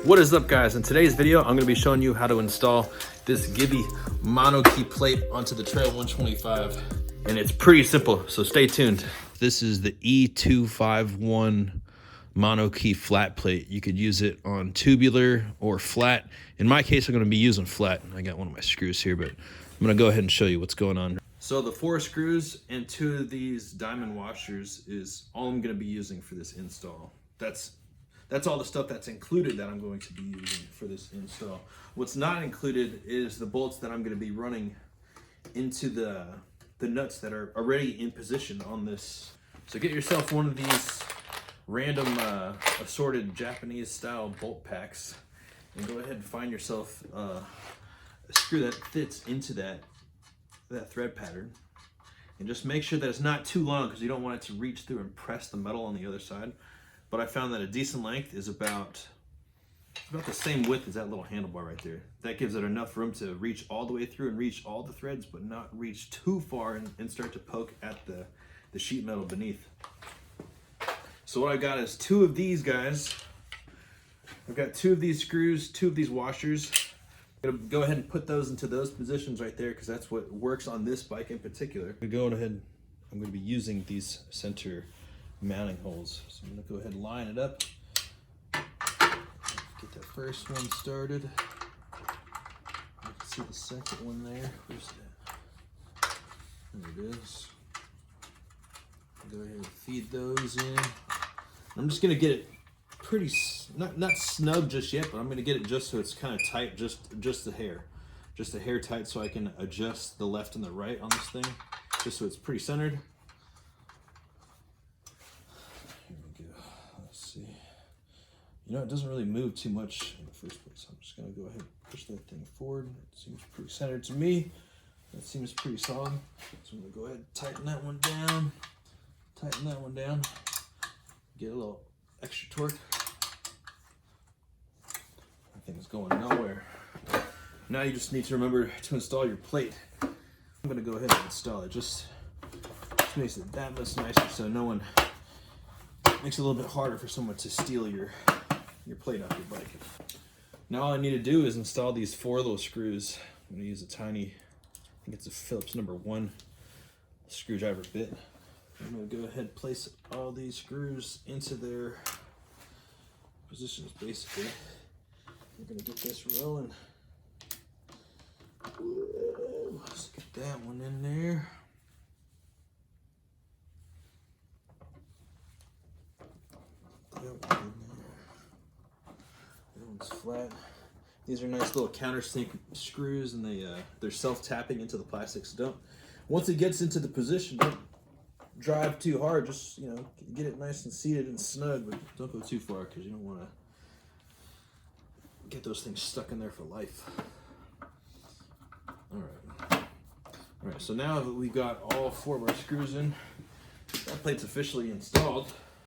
What is up, guys? In today's video, I'm going to be showing you how to install this Givi Monokey Plate onto the Trail 125. And it's pretty simple, so stay tuned. This is the E251 Monokey flat plate. You could use it on tubular or flat. In my case, I'm going to be using flat. I got one of my screws here, but I'm going to go ahead and show you what's going on. So the 4 screws and 2 of these diamond washers is all I'm going to be using for this install. That's all the stuff that's included that I'm going to be using for this install. What's not included is the bolts that I'm going to be running into the nuts that are already in position on this. So get yourself one of these random assorted Japanese style bolt packs and go ahead and find yourself a screw that fits into that thread pattern. And just make sure that it's not too long because you don't want it to reach through and press the metal on the other side. But I found that a decent length is about the same width as that little handlebar right there. That gives it enough room to reach all the way through and reach all the threads, but not reach too far and start to poke at the sheet metal beneath. So what I got is 2 of these guys. I've got 2 of these screws, 2 of these washers. I'm gonna go ahead and put those into those positions right there because that's what works on this bike in particular. I'm gonna be using these center mounting holes. So I'm gonna go ahead and line it up. Get that first one started. You can see the second one there. Where's that? There it is. Go ahead and feed those in. I'm just gonna get it pretty, not snug just yet, but I'm gonna get it just so it's kind of tight, just a hair tight, so I can adjust the left and the right on this thing, just so it's pretty centered. You know, it doesn't really move too much in the first place. I'm just gonna go ahead and push that thing forward. It seems pretty centered to me. That seems pretty solid. So I'm gonna go ahead and tighten that one down. Tighten that one down. Get a little extra torque. That thing's going nowhere. Now you just need to remember to install your plate. I'm gonna go ahead and install it. Just makes it that much nicer so no one, makes it a little bit harder for someone to steal your plate off your bike. Now all I need to do is install these 4 little screws. I'm gonna use a tiny, I think it's a Phillips number 1 screwdriver bit. I'm gonna go ahead and place all these screws into their positions basically. We're gonna get this rolling. Let's get that one in there. Flat. These are nice little countersink screws, and they're self-tapping into the plastic. So once it gets into the position, don't drive too hard. Just get it nice and seated and snug, but don't go too far because you don't want to get those things stuck in there for life. All right. So now that we've got all 4 of our screws in, that plate's officially installed.